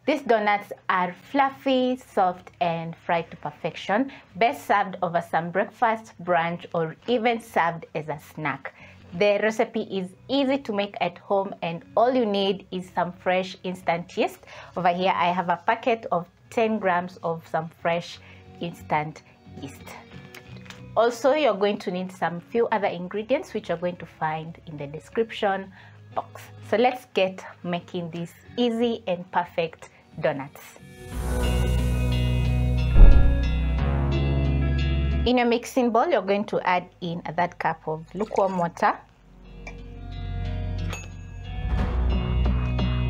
These donuts are fluffy, soft, and fried to perfection. Best served over some breakfast, brunch, or even served as a snack. The recipe is easy to make at home, and all you need is some fresh instant yeast. Over here, I have a packet of 10 grams of some fresh instant yeast. Also, you're going to need some few other ingredients which you're going to find in the description box. So let's get making these easy and perfect donuts. In your mixing bowl, you're going to add in a third cup of lukewarm water,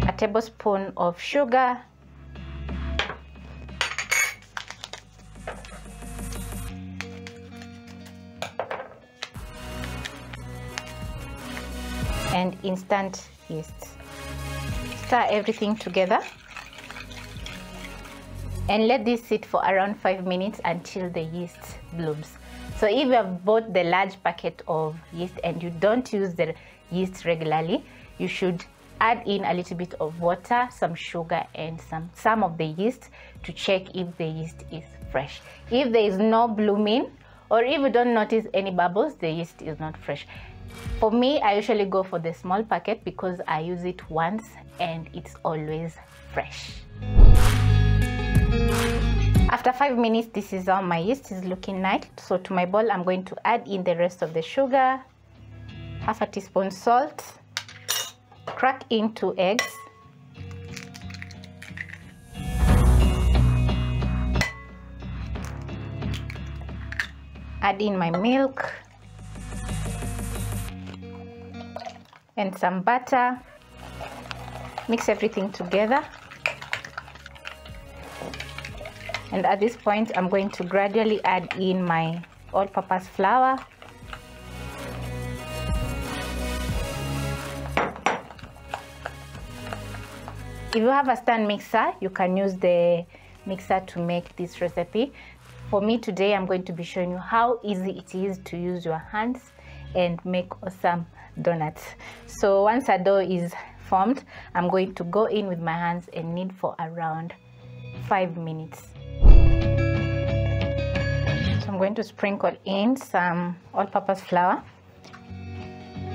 a tablespoon of sugar, and instant yeast. Stir everything together and let this sit for around 5 minutes until the yeast blooms. So if you have bought the large packet of yeast and you don't use the yeast regularly, you should add in a little bit of water, some sugar, and some of the yeast to check if the yeast is fresh. If there is no blooming, or if you don't notice any bubbles, the yeast is not fresh. For me, I usually go for the small packet because I use it once and it's always fresh. After 5 minutes, this is how my yeast is looking nice. So to my bowl, I'm going to add in the rest of the sugar, half a teaspoon salt, crack in 2 eggs, add in my milk and some butter. Mix everything together. And at this point, I'm going to gradually add in my all-purpose flour. If you have a stand mixer, you can use the mixer to make this recipe. For me today, I'm going to be showing you how easy it is to use your hands and make awesome donuts. So once a dough is formed, I'm going to go in with my hands and knead for around 5 minutes. So I'm going to sprinkle in some all-purpose flour.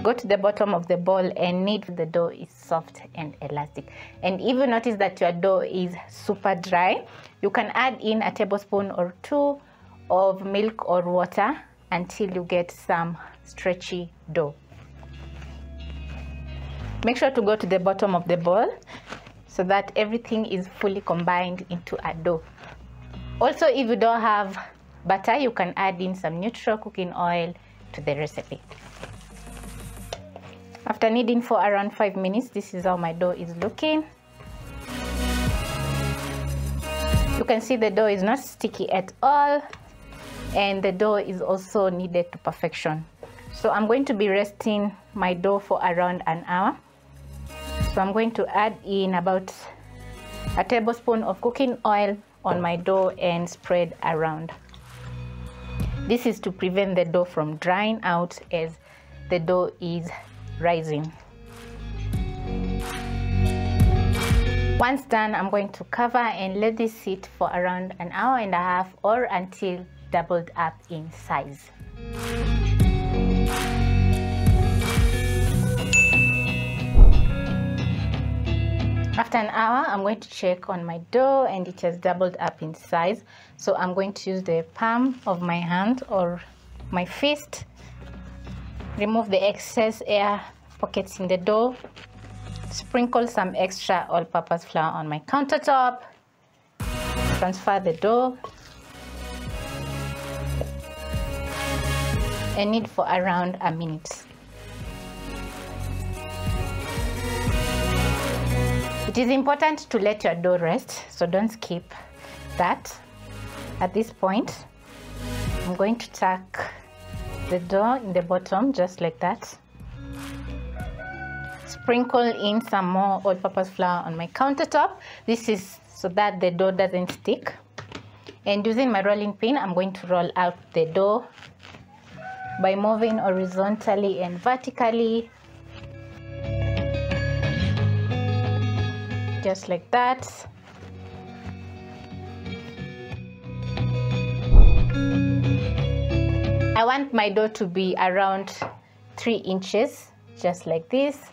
Go to the bottom of the bowl and knead till the dough is soft and elastic. And if you notice that your dough is super dry, you can add in a tablespoon or 2 of milk or water until you get some stretchy dough. Make sure to go to the bottom of the bowl so that everything is fully combined into a dough. Also, if you don't have butter, you can add in some neutral cooking oil to the recipe. After kneading for around 5 minutes, this is how my dough is looking. You can see the dough is not sticky at all, and the dough is also kneaded to perfection. So I'm going to be resting my dough for around an hour. So I'm going to add in about a tablespoon of cooking oil on my dough and spread around. This is to prevent the dough from drying out as the dough is rising. Once done, I'm going to cover and let this sit for around an hour and a half or until doubled up in size. After an hour, I'm going to check on my dough and it has doubled up in size. So I'm going to use the palm of my hand or my fist, remove the excess air pockets in the dough, sprinkle some extra all-purpose flour on my countertop, transfer the dough, and knead for around a minute. It is important to let your dough rest, so don't skip that. At this point, I'm going to tuck the dough in the bottom just like that. Sprinkle in some more all-purpose flour on my countertop. This is so that the dough doesn't stick. And using my rolling pin, I'm going to roll out the dough by moving horizontally and vertically, just like that. I want my dough to be around 3 inches, just like this,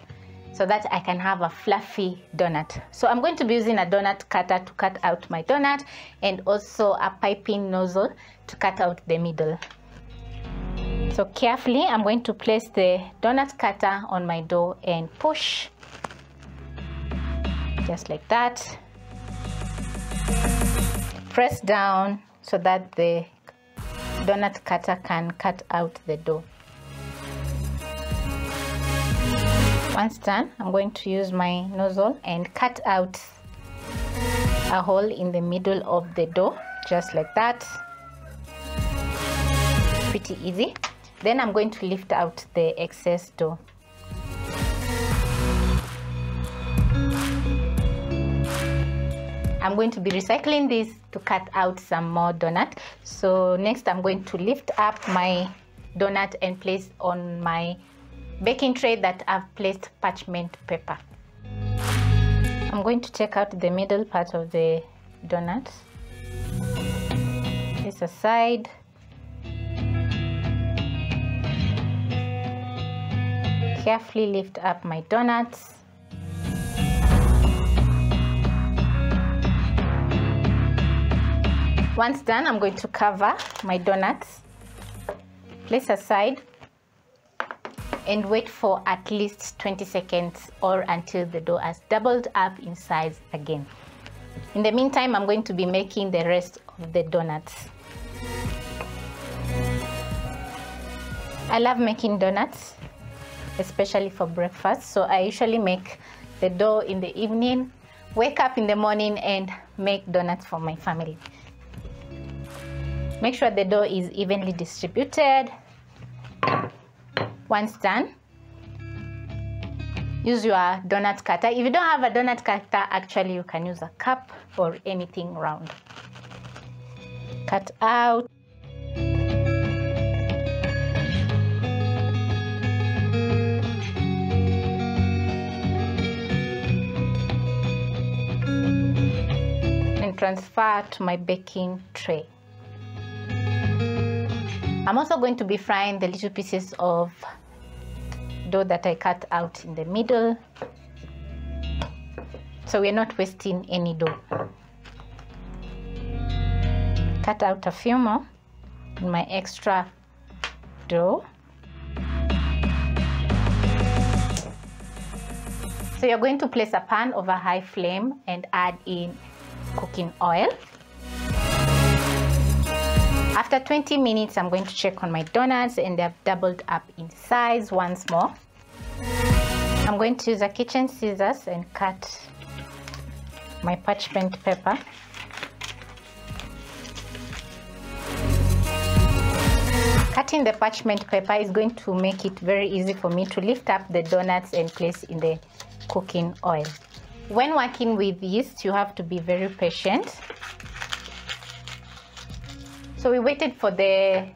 so that I can have a fluffy donut. So I'm going to be using a donut cutter to cut out my donut, and also a piping nozzle to cut out the middle. So carefully, I'm going to place the donut cutter on my dough and push, just like that. Press down so that the donut cutter can cut out the dough. Once done, I'm going to use my nozzle and cut out a hole in the middle of the dough, just like that. Pretty easy. Then I'm going to lift out the excess dough. I'm going to be recycling this to cut out some more donut. So next I'm going to lift up my donut and place on my baking tray that I've placed parchment paper. I'm going to take out the middle part of the donut. This aside. Carefully lift up my donuts. Once done, I'm going to cover my donuts, place aside, and wait for at least 20 seconds or until the dough has doubled up in size again. In the meantime, I'm going to be making the rest of the donuts. I love making donuts, especially for breakfast. So I usually make the dough in the evening, wake up in the morning and make donuts for my family. Make sure the dough is evenly distributed. Once done, use your donut cutter. If you don't have a donut cutter, actually you can use a cup or anything round. Cut out. And transfer to my baking tray. I'm also going to be frying the little pieces of dough that I cut out in the middle, so we're not wasting any dough. Cut out a few more in my extra dough. So you're going to place a pan over high flame and add in cooking oil. After 20 minutes, I'm going to check on my donuts and they've doubled up in size once more. I'm going to use a kitchen scissors and cut my parchment paper. Cutting the parchment paper is going to make it very easy for me to lift up the donuts and place in the cooking oil. When working with yeast, you have to be very patient. So we waited for the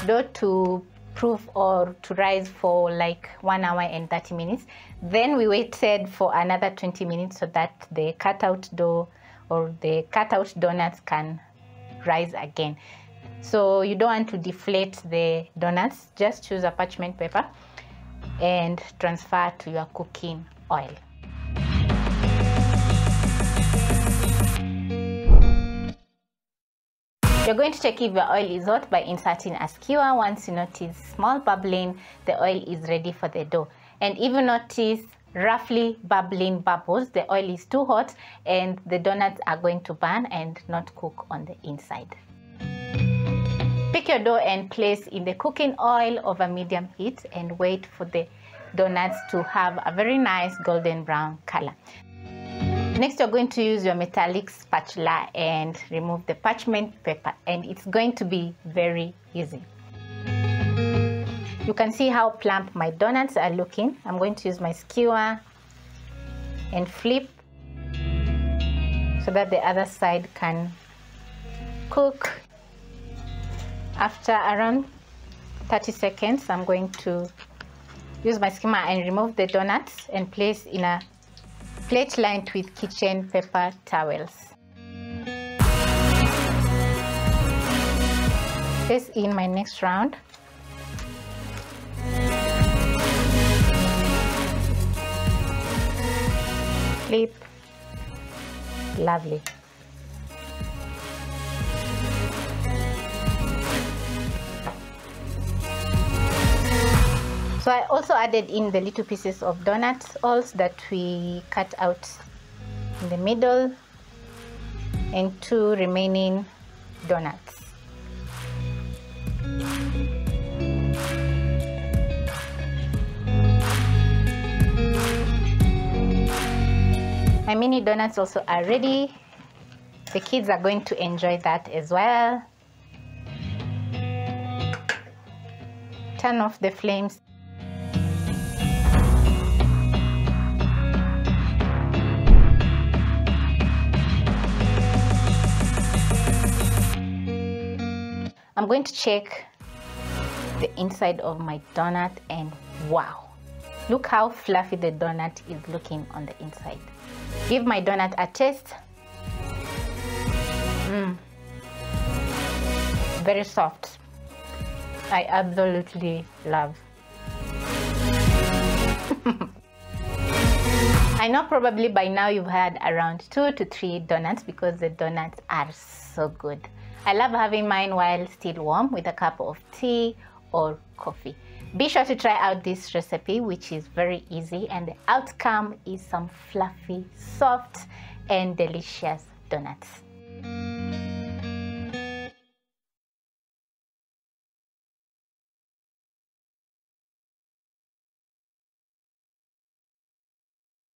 dough to proof or to rise for like 1 hour and 30 minutes. Then we waited for another 20 minutes so that the cutout dough or the cutout donuts can rise again. So you don't want to deflate the donuts. Just choose a parchment paper and transfer to your cooking oil. You're going to check if your oil is hot by inserting a skewer. Once you notice small bubbling, the oil is ready for the dough. And if you notice roughly bubbling bubbles, the oil is too hot and the donuts are going to burn and not cook on the inside. Pick your dough and place in the cooking oil over medium heat and wait for the donuts to have a very nice golden brown color. Next, you're going to use your metallic spatula and remove the parchment paper, and it's going to be very easy. You can see how plump my donuts are looking. I'm going to use my skewer and flip so that the other side can cook. After around 30 seconds, I'm going to use my skimmer and remove the donuts and place in a plate lined with kitchen paper towels. this in my next round. Flip. Lovely. So I also added in the little pieces of donuts also that we cut out in the middle, and 2 remaining donuts. My mini donuts also are ready. The kids are going to enjoy that as well. Turn off the flames. I'm going to check the inside of my donut, and wow, look how fluffy the donut is looking on the inside. Give my donut a taste. Very soft. I absolutely love. I know probably by now you've had around 2 to 3 donuts because the donuts are so good. I love having mine while still warm with a cup of tea or coffee. Be sure to try out this recipe, which is very easy, and the outcome is some fluffy, soft, and delicious donuts.